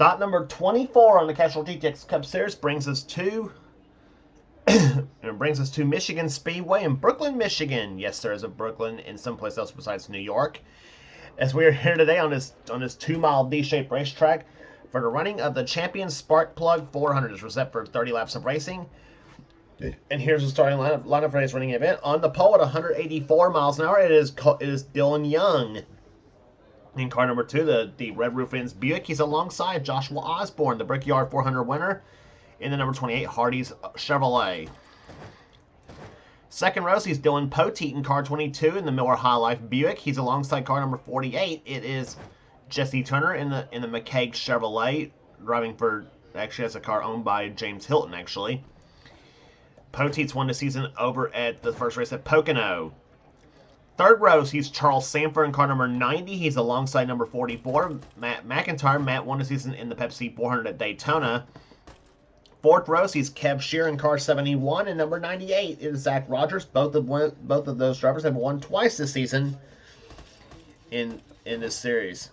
Stop number 24 on the Castrol GTX Cup Series brings us to Michigan Speedway in Brooklyn, Michigan. Yes, there is a Brooklyn in someplace else besides New York. As we are here today on this 2-mile D-shaped racetrack for the running of the Champion Spark Plug 400. It's set for 30 laps of racing. And here's the starting lineup for today's running event. On the pole at 184 miles an hour, it is Dylan Young. In car number 2, the Red Roof Inns Buick. He's alongside Joshua Osborne, the Brickyard 400 winner, in the number 28 Hardee's Chevrolet. Second row, he's Dylan Poteet in car 22 in the Miller High Life Buick. He's alongside car number 48. It is Jesse Turner in the McCaig Chevrolet, driving for, actually has a car owned by James Hilton, actually. Poteet's won the season over at the first race at Pocono. Third row, he's Charles Sanford in car number 90. He's alongside number 44, Matt McIntyre. Matt won the season in the Pepsi 400 at Daytona. Fourth row, he's Kev Shear in car 71, and number 98 is Zach Rogers. Both of those drivers have won twice this season in this series.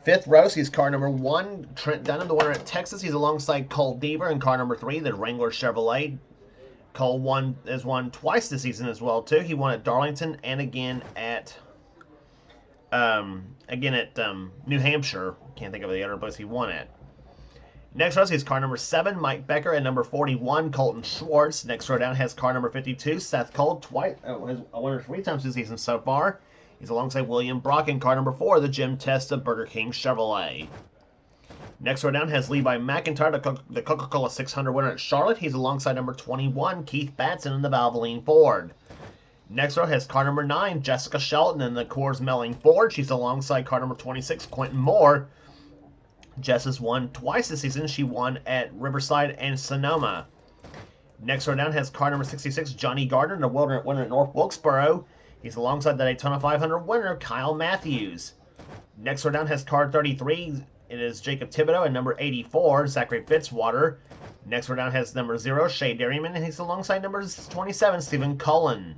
Fifth row, he's car number 1, Trent Dunham, the winner at Texas. He's alongside Cole Deaver in car number 3, the Wrangler Chevrolet. Cole has won twice this season as well too. He won at Darlington and again at New Hampshire. Can't think of the other place he won at. Next row is car number 7, Mike Becker, and number 41, Colton Schwartz. Next row down has car number 52, Seth Cole, has a winner 3 times this season so far. He's alongside William Brock in car number 4, the Jim Testa Burger King Chevrolet. Next row down has Levi McIntyre, the Coca-Cola 600 winner at Charlotte. He's alongside number 21, Keith Batson in the Valvoline Ford. Next row has car number 9, Jessica Shelton in the Coors Melling Ford. She's alongside car number 26, Quentin Moore. Jess has won twice this season. She won at Riverside and Sonoma. Next row down has car number 66, Johnny Gardner, the winner at North Wilkesboro. He's alongside the Daytona 500 winner, Kyle Matthews. Next row down has car 33, it is Jacob Thibodeau, and number 84, Zachary Fitzwater. Next row down has number 0, Shea Dairyman, and he's alongside number 27, Stephen Cullen.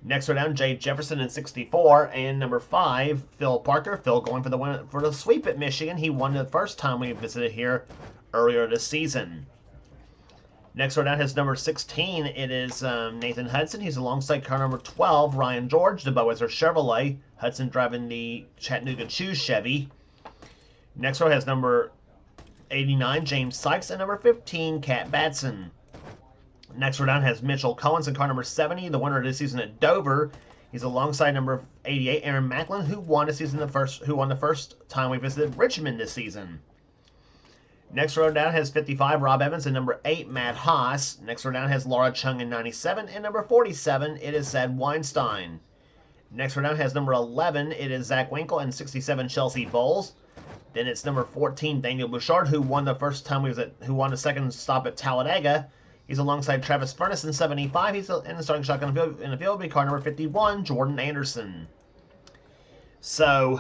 Next row down, Jay Jefferson in 64, and number 5, Phil Parker. Phil going for the sweep at Michigan. He won the first time we visited here earlier this season. Next row down has number 16. It is Nathan Hudson. He's alongside car number 12, Ryan George, the Boeser Chevrolet. Hudson driving the Chattanooga Chew Chevy. Next row has number 89, James Sykes, and number 15, Kat Batson. Next row down has Mitchell Collins in car number 70, the winner of this season at Dover. He's alongside number 88, Aaron Macklin, who won the first time we visited Richmond this season. Next row down has 55, Rob Evans, and number 8, Matt Haas. Next row down has Laura Chung in 97, and number 47, it is Zed Weinstein. Next row down has number 11, it is Zach Winkle, and 67, Chelsea Bowles. Then it's number 14, Daniel Bouchard, who won the second stop at Talladega. He's alongside Travis Furness in 75. He's in the starting shotgun in the field. Will be car number 51, Jordan Anderson. So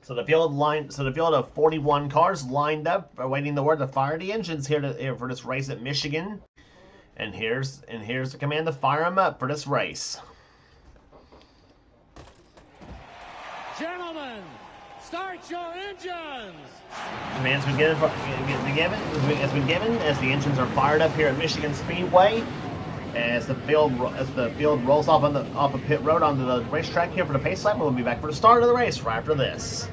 the field of 41 cars lined up, awaiting the word to fire the engines here for this race at Michigan. And here's the command to fire them up for this race. Gentlemen, start your engines! Command's been given as the engines are fired up here at Michigan Speedway. As the field rolls off a pit road onto the racetrack here for the pace lap, we'll be back for the start of the race right after this.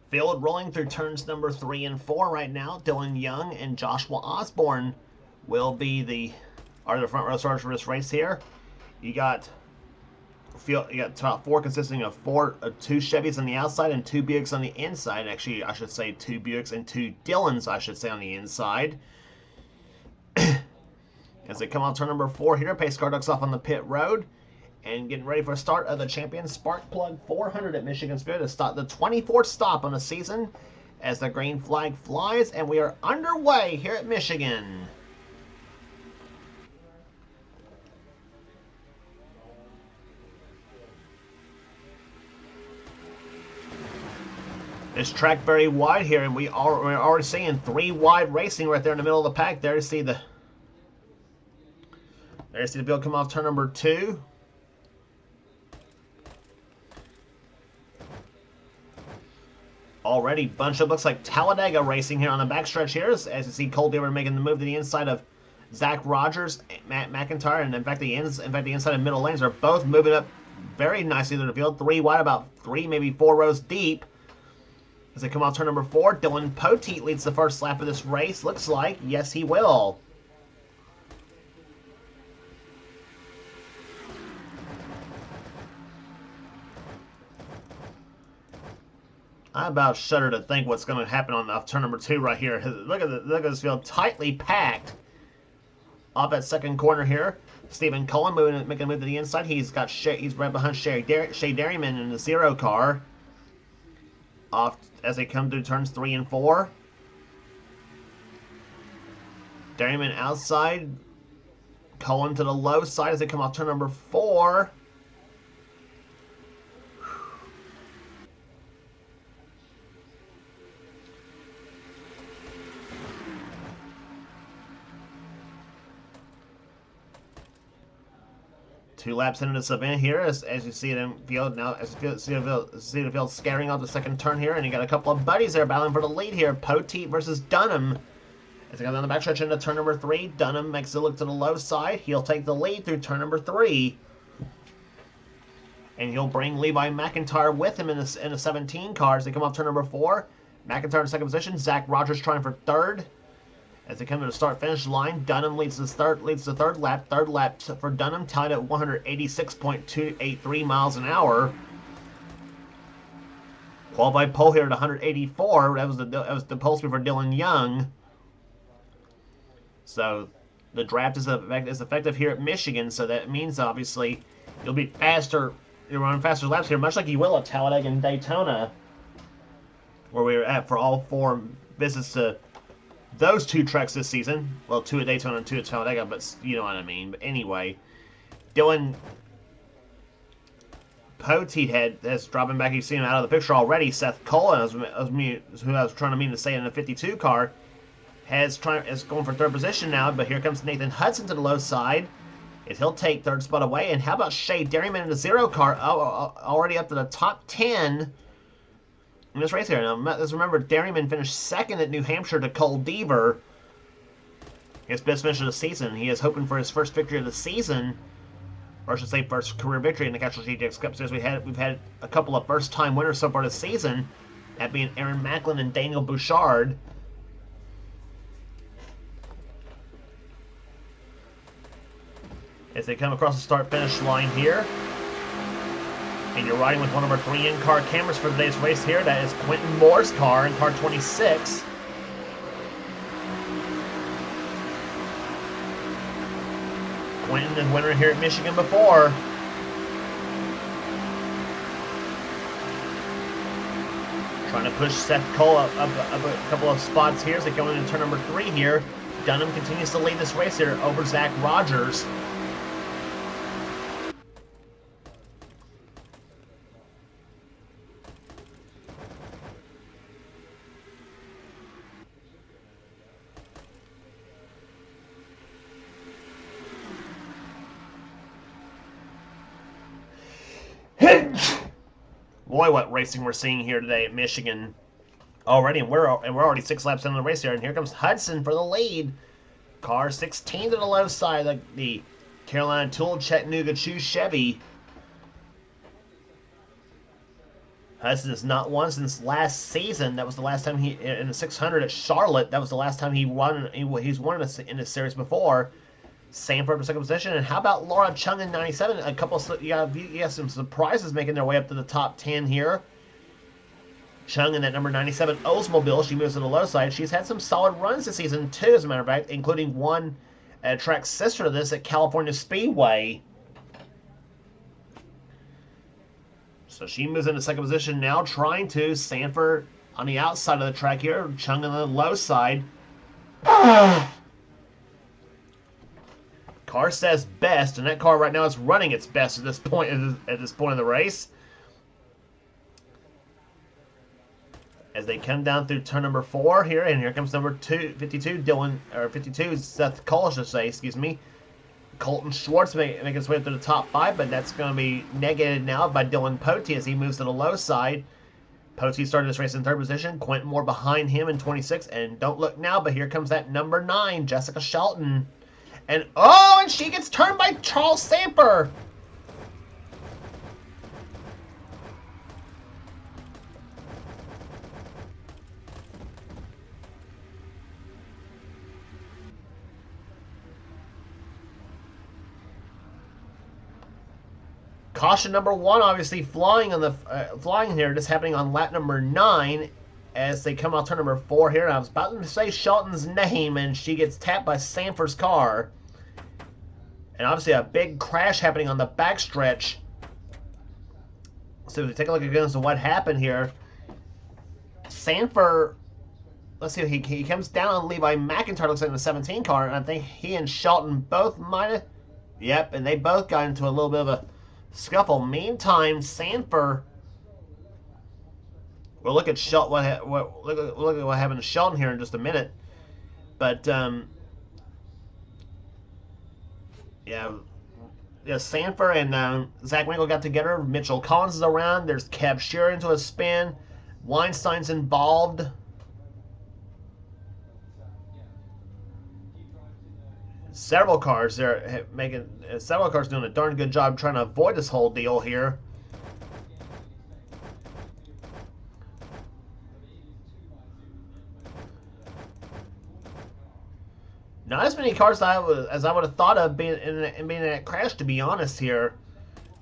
Field rolling through turns number 3 and 4 right now. Dylan Young and Joshua Osborne will be the front row starters for this race here. You got top 4 consisting of 2 Chevys on the outside and 2 Buicks on the inside. Actually, I should say 2 Buicks and 2 Dylans, I should say, on the inside. As they come on turn number 4 here, pace car ducks off on the pit road. And getting ready for a start of the Champion Spark Plug 400 at Michigan Speedway to start the 24th stop on the season as the green flag flies, and we are underway here at Michigan. This track very wide here, and we're already seeing 3 wide racing right there in the middle of the pack. There you see the There's the field come off turn number 2. Already bunched up, looks like Talladega racing here on the backstretch here. As you see, Cole Deaver making the move to the inside of Zach Rogers, Matt McIntyre, and in fact the inside and middle lanes are both moving up very nicely to the field. 3 wide, about 3, maybe 4 rows deep. As they come off turn number 4, Dylan Poteet leads the first lap of this race. Looks like, yes, he will. I about shudder to think what's going to happen off turn number 2 right here. Look at this field, tightly packed. Off that second corner here, Stephen Cullen making a move to the inside. He's right behind Shea Dairyman in the 0 car. Off as they come through turns 3 and 4. Dairyman outside. Cullen to the low side as they come off turn number 4. Two laps into this event here, as you see it in field now, as you see the field scattering off the second turn here, and you got a couple of buddies there battling for the lead here. Poteet versus Dunham. As they go down the backstretch into turn number 3, Dunham makes a look to the low side. He'll take the lead through turn number 3. And he'll bring Levi McIntyre with him in the 17 car as they come off turn number 4. McIntyre in second position. Zach Rogers trying for third. As they come to the start-finish line, Dunham leads the third lap. Third lap for Dunham, tied at 186.283 miles an hour. Qualified pole here at 184. That was the pole speed for Dylan Young. So the draft is effective here at Michigan. So that means obviously you'll be faster. You'll run faster laps here, much like you will at Talladega and Daytona, where we were at for all 4 visits to those 2 tracks this season. Well, 2 at Daytona and 2 at Talladega, but you know what I mean. But anyway, Dylan Poteet has dropping back. You've seen him out of the picture already. Seth Cullen, who I was trying to say in the 52 car, is going for third position now. But here comes Nathan Hudson to the low side, as he'll take third spot away. And how about Shea Dairyman in the 0 car, already up to the top 10 in this race here. Now, let's remember, Dairyman finished second at New Hampshire to Cole Deaver. His best finish of the season. He is hoping for his first victory of the season, or I should say first career victory in the Castrol GTX Cup Series. We've had a couple of first-time winners so far this season, that being Aaron Macklin and Daniel Bouchard. As they come across the start-finish line here. And you're riding with one of our 3 in-car cameras for today's race here. That is Quentin Moore's car in car 26. Quentin, the winner here at Michigan before. Trying to push Seth Cole up a couple of spots here as they go into turn number 3 here. Dunham continues to lead this race here over Zach Rogers. Boy, what racing we're seeing here today at Michigan already, and we're already 6 laps into the race here. And here comes Hudson for the lead. Car 16 to the low side, the Carolina Tool Chattanooga Chew Chevy. Hudson has not won since last season. That was the last time he in the 600 at Charlotte. That was the last time he won. He's won in this series before. Sanford in second position, and how about Laura Chung in 97? A couple of you got some surprises making their way up to the top 10 here. Chung in that number 97 Oldsmobile, she moves to the low side. She's had some solid runs this season too, as a matter of fact, including one track sister to this at California Speedway. So she moves into second position now, trying to. Sanford on the outside of the track here, Chung on the low side. Car says best, and that car right now is running its best at this point in the race. As they come down through turn number 4 here, and here comes number 52, Seth Cole, I should say, excuse me. Colton Schwartz making his way up to the top 5, but that's going to be negated now by Dylan Pote as he moves to the low side. Pote started this race in 3rd position. Quentin Moore behind him in 26. And don't look now, but here comes that number 9, Jessica Shelton. And and she gets turned by Charles Samper. Caution number 1, obviously flying on the flying here. This happening on lap number 9 as they come out turn number 4 here. And I was about to say Shelton's name, and she gets tapped by Sanford's car. And obviously a big crash happening on the backstretch. So if we take a look again at what happened here, Sanford, let's see, he comes down on Levi McIntyre, looks like in the 17 car, and I think he and Shelton both might have, yep, and they both got into a little bit of a scuffle. Meantime, Sanford, we'll look at Shelton. Look at what happened to Shelton here in just a minute. But yeah, Sanford and Zach Winkle got together. Mitchell Collins is around. There's Kev Shearer into a spin. Weinstein's involved. Several cars there several cars doing a darn good job trying to avoid this whole deal here. Not as many cars as I would have thought of being in that crash, to be honest here.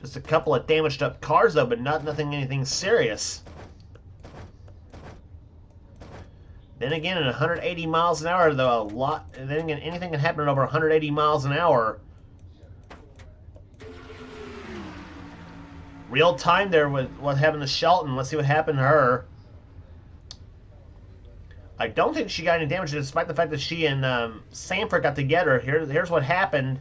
Just a couple of damaged up cars though, but anything serious. Then again, at 180 miles an hour, though, then again, anything can happen at over 180 miles an hour. Real time there with what happened to Shelton. Let's see what happened to her. I don't think she got any damage, despite the fact that she and Sanford got together. Here's what happened.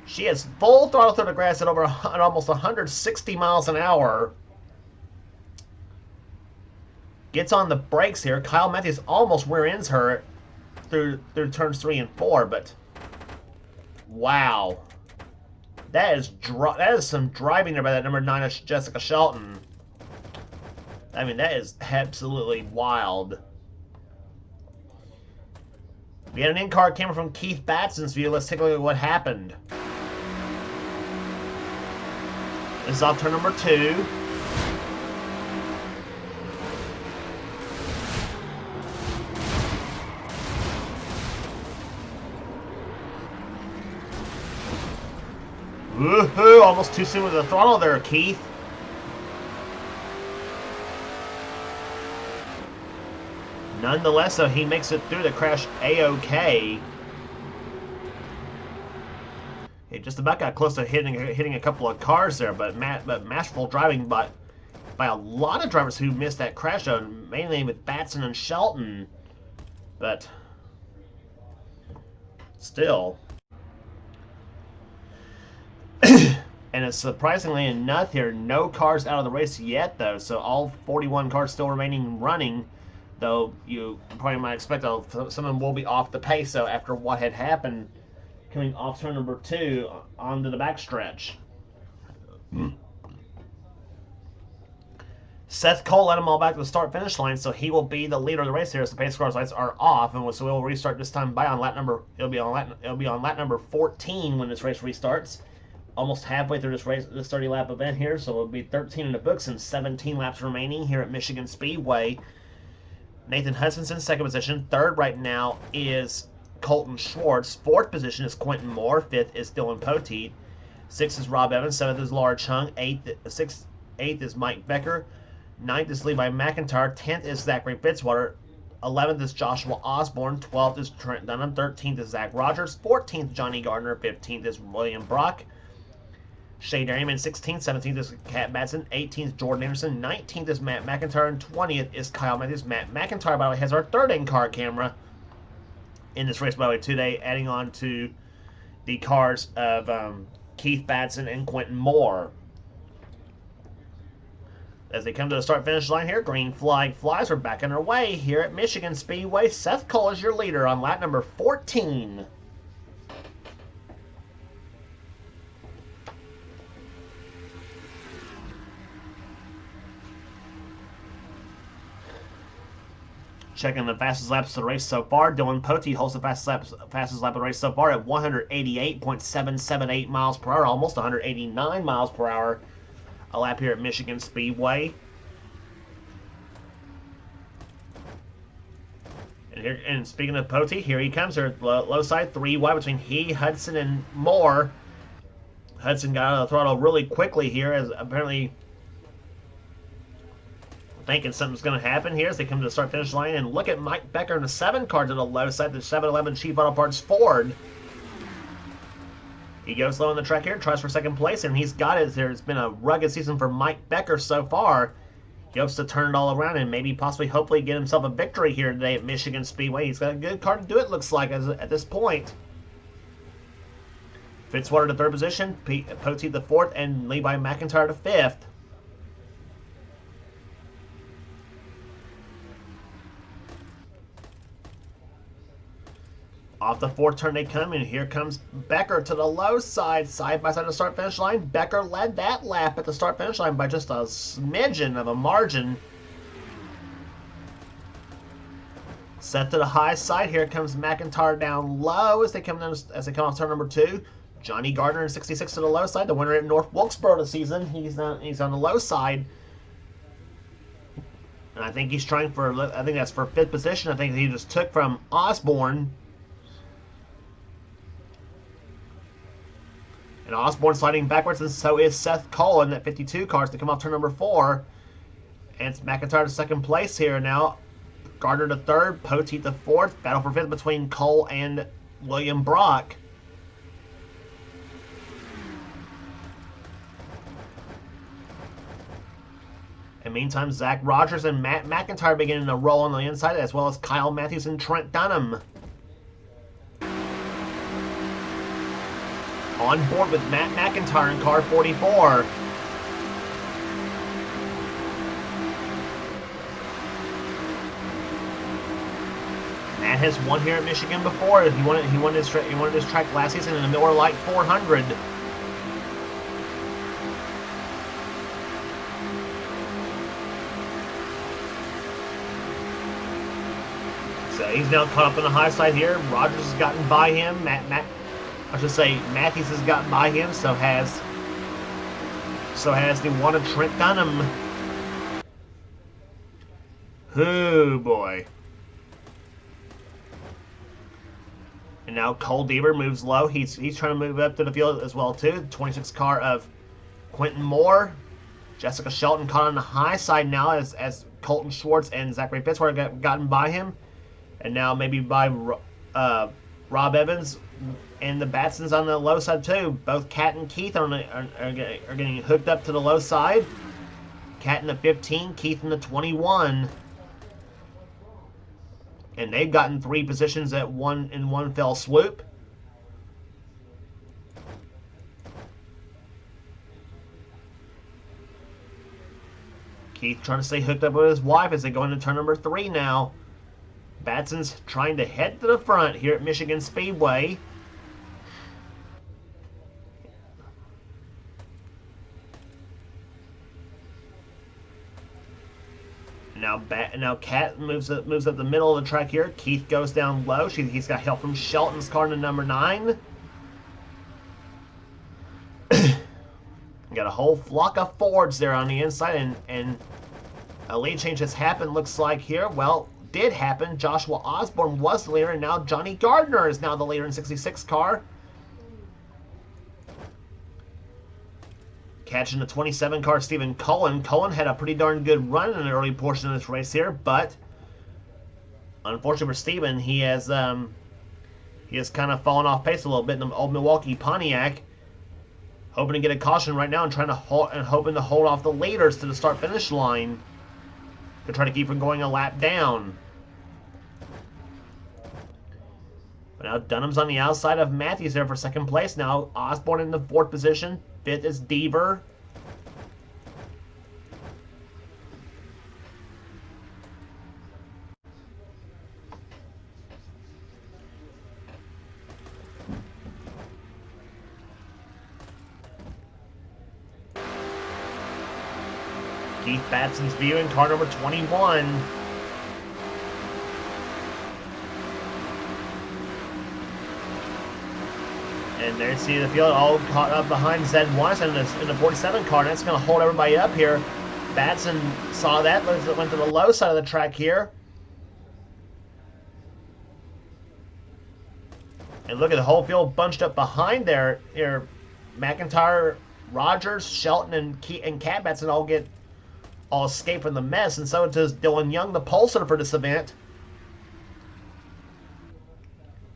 She has full throttle through the grass at almost 160 miles an hour. Gets on the brakes here. Kyle Matthews almost rear ends her through turns 3 and 4, but wow, that is some driving there by that number 9 Jessica Shelton. I mean, that is absolutely wild. We had an in-car camera from Keith Batson's view. Let's take a look at what happened. This is off turn number 2. Woohoo! Almost too soon with the throttle there, Keith. Nonetheless, though, he makes it through the crash A-OK. He just about got close to hitting a couple of cars there, but masterful driving by a lot of drivers who missed that crash, though, mainly with Batson and Shelton. But still. And it's surprisingly enough here, no cars out of the race yet, though. So all 41 cars still remaining running, though you probably might expect some of them will be off the pace, so after what had happened coming off turn number 2 onto the backstretch. Seth Cole led them all back to the start-finish line, so he will be the leader of the race here as the pace cars lights are off, and so we'll restart this time by it'll be on lap number 14 when this race restarts. Almost halfway through this 30-lap event here, so it'll be 13 in the books and 17 laps remaining here at Michigan Speedway. Nathan Hutchinson, 2nd position. 3rd right now is Colton Schwartz. 4th position is Quentin Moore. 5th is Dylan Poteet. 6th is Rob Evans. 7th is Laura Chung. 8th is Mike Becker. 9th is Levi McIntyre. 10th is Zachary Fitzwater. 11th is Joshua Osborne. 12th is Trent Dunham. 13th is Zach Rogers. 14th, Johnny Gardner. 15th is William Brock. Shea Dairyman, 16th, 17th is Cat Batson, 18th Jordan Anderson, 19th is Matt McIntyre, and 20th is Kyle Matthews. Matt McIntyre, by the way, has our 3rd in-car camera in this race, by the way, today, adding on to the cars of Keith Batson and Quentin Moore. As they come to the start-finish line here, green flag flies. We're back on our way here at Michigan Speedway. Seth Cole is your leader on lap number 14. Checking the fastest laps of the race so far. Dylan Pote holds the fastest lap of the race so far at 188.778 miles per hour, almost 189 miles per hour a lap here at Michigan Speedway. And speaking of Pote, here he comes. Here, low side, 3 wide between he, Hudson, and Moore. Hudson got out of the throttle really quickly here, as apparently thinking something's going to happen here as they come to the start-finish line. And look at Mike Becker in the 7 car to the low side, the 711 Chief Auto Parts Ford. He goes low on the track here, tries for second place, and he's got it. There's been a rugged season for Mike Becker so far. He hopes to turn it all around and maybe possibly hopefully get himself a victory here today at Michigan Speedway. He's got a good car to do it, looks like, at this point. Fitzwater to 3rd position, Pote the 4th, and Levi McIntyre to 5th. Off the 4th turn they come, and here comes Becker to the low side, side by side to start-finish line. Becker led that lap at the start-finish line by just a smidgen of a margin. Set to the high side, here comes McIntyre down low as they come off turn number 2. Johnny Gardner in 66 to the low side, the winner at North Wilkesboro this season. He's on the low side. And I think he's trying for, I think that's for 5th position. I think he just took from Osborne. And Osborne sliding backwards, and so is Seth Cole in that 52 cars to come off turn number 4. And it's McIntyre to 2nd place here now. Gardner to 3rd, Pote to 4th. Battle for 5th between Cole and William Brock. And meantime, Zach Rogers and Matt McIntyre beginning to roll on the inside, as well as Kyle Matthews and Trent Dunham. On board with Matt McIntyre in car 44. Matt has won here at Michigan before. He won his track last season in the Miller Lite 400. So he's now caught up on the high side here. Rogers has gotten by him. Matthews has gotten by him, so has the one of Trent Dunham. Oh boy. And now Cole Deaver moves low. He's trying to move up to the field as well too. 26 car of Quentin Moore. Jessica Shelton caught on the high side now as Colton Schwartz and Zachary Fitzwater have gotten by him. And now maybe by Rob Evans. And the Batsons on the low side too. Both Kat and Keith are getting hooked up to the low side. Kat in the 15, Keith in the 21. And they've gotten 3 positions in one fell swoop. Keith trying to stay hooked up with his wife as they go into turn number 3 now. Batson's trying to head to the front here at Michigan Speedway. Now Kat moves up the middle of the track here. Keith goes down low. He's got help from Shelton's car to number 9. Got a whole flock of Fords there on the inside, and a lead change has happened, looks like here. Well, did happen. Joshua Osborne was the leader, and now Johnny Gardner is now the leader in 66 car. Catching the 27 car, Stephen Cullen. Cullen had a pretty darn good run in the early portion of this race here, but unfortunately for Stephen, he has kind of fallen off pace a little bit in the old Milwaukee Pontiac. Hoping to get a caution right now and hoping to hold off the leaders to the start-finish line to try to keep from going a lap down. But now Dunham's on the outside of Matthews there for 2nd place. Now Osborne in the 4th position. 5th is Deaver. Keith Batson's view in car number 21. And there you see the field all caught up behind Zed Watson in the 47 car, and that's going to hold everybody up here. Batson saw that, went to the low side of the track here. And look at the whole field bunched up behind there. Here, McIntyre, Rogers, Shelton, and Cat Batson all escape from the mess, and so does Dylan Young, the pole sitter for this event.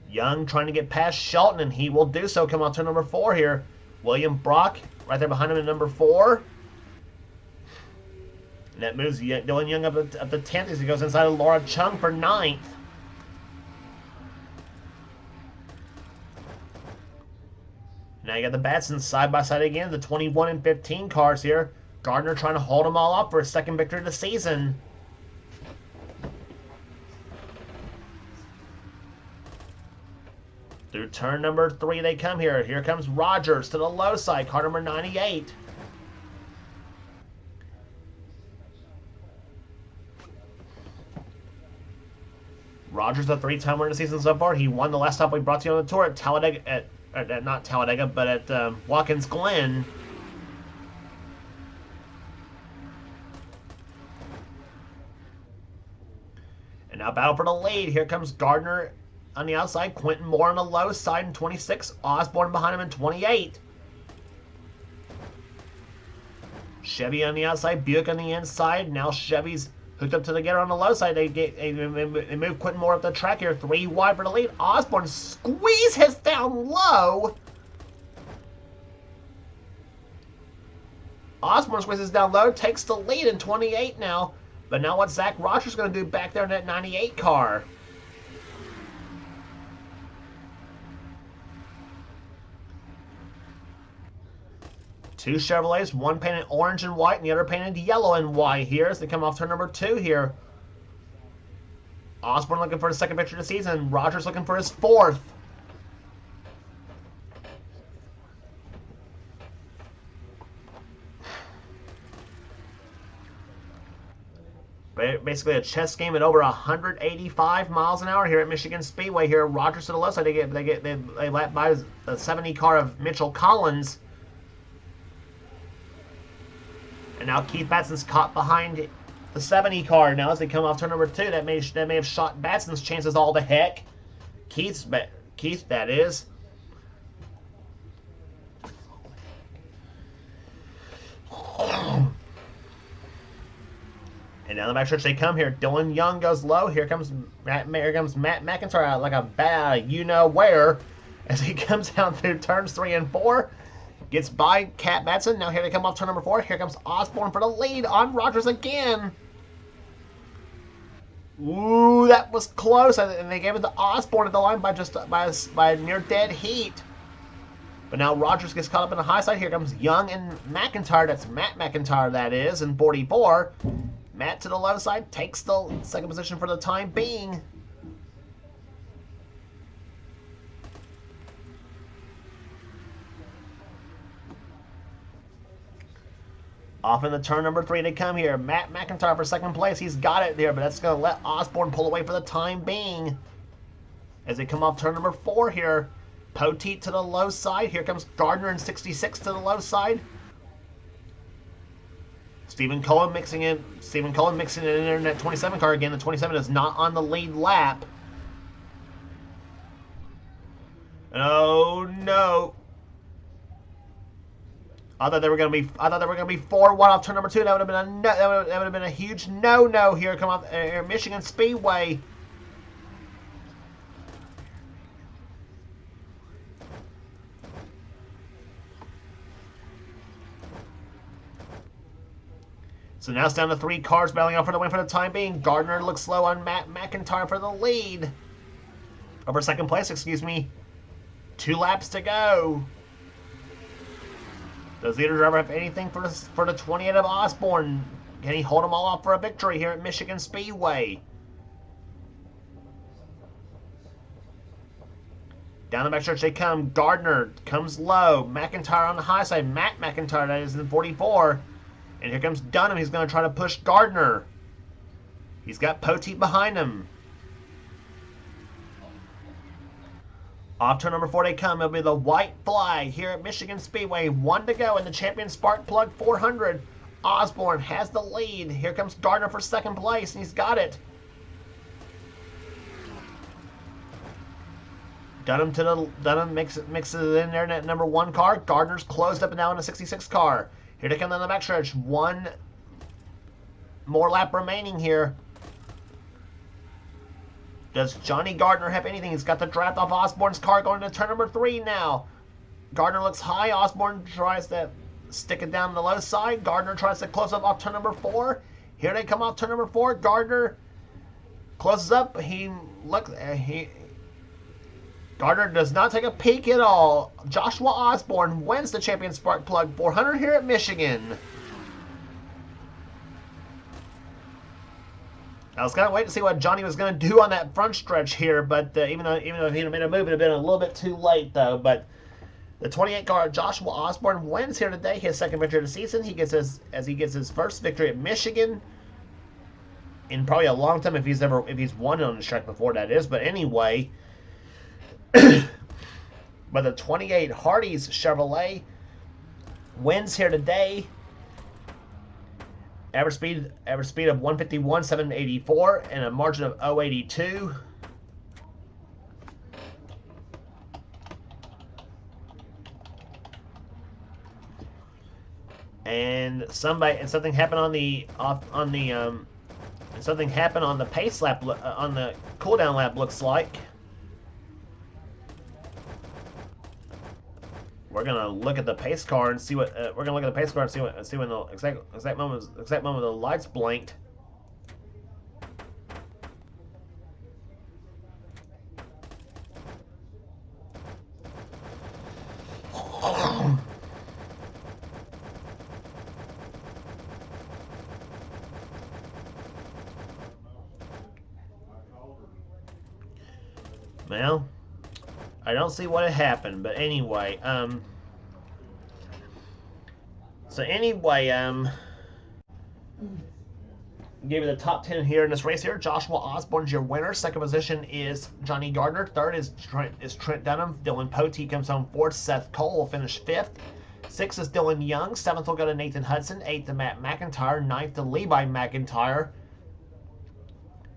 Young trying to get past Shelton, and he will do so. Come on to number 4 here. William Brock right there behind him in number 4. And that moves Dylan Young up to 10th as he goes inside of Laura Chung for 9th. Now you got the Batsons side by side again, the 21 and 15 cars here. Gardner trying to hold them all up for his second victory of the season. Through turn number 3 they come here. Here comes Rogers to the low side, car number 98. Rogers, a 3-time winner of the season so far. He won the last time we brought you on the tour at Talladega, not Talladega, but at Watkins Glen. And now battle for the lead. Here comes Gardner on the outside, Quentin Moore on the low side in 26, Osborne behind him in 28. Chevy on the outside, Buick on the inside. Now Chevy's hooked up together on the low side. They move Quentin Moore up the track here, 3 wide for the lead. Osborne squeeze his down low. Osborne squeezes down low, takes the lead in 28 now. But now what's Zach Rogers going to do back there in that 98 car? Two Chevrolets, one painted orange and white, and the other painted yellow and white here as they come off turn number 2 here. Osborne looking for his second victory of the season. Rogers looking for his 4th. Basically a chess game at over 185 miles an hour here at Michigan Speedway. Here, Rogers to the left side. They lap by the 70 car of Mitchell Collins. And now Keith Batson's caught behind the 70 car now as they come off turn number 2. That may have shot Batson's chances all to heck. Keith, that is. And now the backstretch they come here. Dylan Young goes low. Here comes Matt McIntyre out like a bad you-know-where as he comes down through turns 3 and 4. Gets by Cat Batson. Now here they come off turn number 4. Here comes Osborne for the lead on Rogers again. Ooh, that was close. And they gave it to Osborne at the line by a near dead heat. But now Rogers gets caught up in the high side. Here comes Young and McIntyre. That's Matt McIntyre, that is, in 44. Matt to the low side takes the second position for the time being. Off in the turn number 3 they come here. Matt McIntyre for second place. He's got it there, but that's going to let Osborne pull away for the time being. As they come off turn number 4 here. Poteet to the low side. Here comes Gardner in 66 to the low side. Stephen Cullen mixing it in that 27 car again. The 27 is not on the lead lap. Oh no. I thought they were going to be 4-1 off turn number 2. That would have been a huge no here. Come off Michigan Speedway. So now it's down to 3 cars battling out for the win for the time being. Gardner looks low on Matt McIntyre for the lead. Over second place, excuse me. 2 laps to go. Does the leader driver have anything for the 28 of Osborne? Can he hold them all off for a victory here at Michigan Speedway? Down the backstretch they come. Gardner comes low. McIntyre on the high side. Matt McIntyre, that is in 44. And here comes Dunham. He's going to try to push Gardner. He's got Poteet behind him. Off turn number 4 they come. It'll be the white flag here at Michigan Speedway. 1 to go in the Champion Spark Plug 400. Osborne has the lead. Here comes Gardner for second place, and he's got it. Dunham mixes it in there in that number 1 car. Gardner's closed up and now in the 66 car. Here they come down the backstretch. 1 more lap remaining here. Does Johnny Gardner have anything? He's got the draft off Osborne's car going to turn number 3 now. Gardner looks high. Osborne tries to stick it down the low side. Gardner tries to close up off turn number 4. Here they come off turn number 4. Gardner closes up. Gardner does not take a peek at all. Joshua Osborne wins the Champion Spark Plug 400 here at Michigan. I was kind of waiting to see what Johnny was going to do on that front stretch here, but even though he had made a move, it had been a little bit too late, though. But the 28 car Joshua Osborne wins here today, his second victory of the season. He gets his first victory at Michigan in probably a long time, if he's won on the track before, that is. But anyway, but the 28 Hardee's Chevrolet wins here today. Average speed of 151.784 and a margin of 0.82. And something happened on the pace lap on the cooldown lap, looks like. We're gonna look at the pace car and see what when the exact moment the lights blinked. Well, I don't see what had happened, but anyway, give you the top 10 here in this race here. Joshua Osborne's your winner. Second position is Johnny Gardner. Third is Trent Dunham. Dylan Poteet comes home fourth. Seth Cole will finish fifth. Sixth is Dylan Young. Seventh will go to Nathan Hudson. Eighth to Matt McIntyre. Ninth to Levi McIntyre.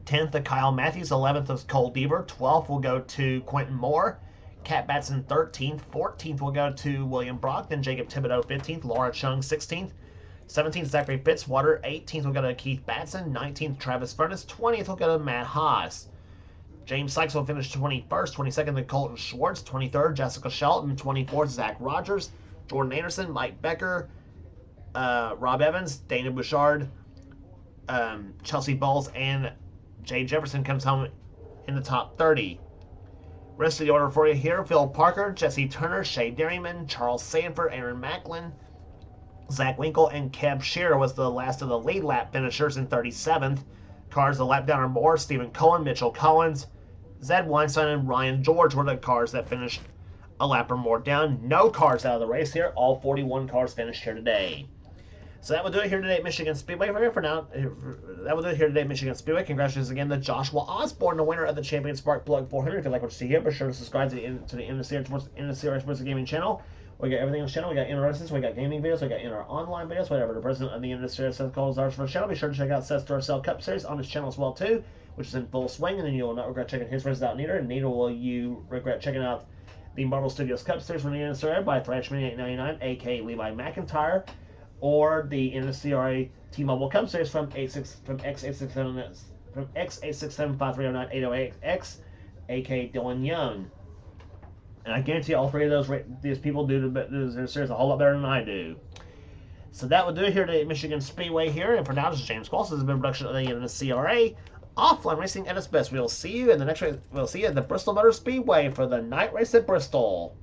10th to Kyle Matthews. 11th is Cole Deaver. 12th will go to Quentin Moore. Cat Batson 13th. 14th will go to William Brock. Then Jacob Thibodeau 15th. Laura Chung 16th. 17th Zachary Fitzwater. 18th will go to Keith Batson. 19th Travis Furness. 20th will go to Matt Haas. James Sykes will finish 21st. 22nd to Colton Schwartz. 23rd Jessica Shelton. 24th Zach Rogers. Jordan Anderson. Mike Becker. Rob Evans. Dana Bouchard. Chelsea Bowles and Jay Jefferson comes home in the top 30. Rest of the order for you here: Phil Parker, Jesse Turner, Shay Dairyman, Charles Sanford, Aaron Macklin, Zach Winkle, and Kev Shearer was the last of the lead lap finishers in 37th. Cars a lap down or more: Stephen Cohen, Mitchell Collins, Zed Weinstein, and Ryan George were the cars that finished a lap or more down. No cars out of the race here. All 41 cars finished here today. So that will do it here today at Michigan Speedway. For now, that will do it here today at Michigan Speedway. Congratulations again to Joshua Osborne, the winner of the Champion Spark Plug 400. If you like what you see here, be sure to subscribe to the NNSCRA Sports Gaming channel. We got everything on the channel. We got interests, we got gaming videos, we got inner online videos, whatever the president of the NNSCRA Seth calls ours for the channel. Be sure to check out Seth's Star Cup Series on his channel as well too, which is in full swing, and then you will not regret checking his races out neither, and neither will you regret checking out the Marvel Studios Cup Series from the NNSCRA by Thrashman899, aka Levi McIntyre, or the NNSCRA T-Mobile Cup Series from X867530980X, aka Dylan Young. And I guarantee all three of these people do their series a whole lot better than I do. So that will do it here today at Michigan Speedway here. And for now, this is James Qualls. This has been a production of the NNSCRA Offline Racing at its best. We'll see you in the next race. We'll see you at the Bristol Motor Speedway for the night race at Bristol.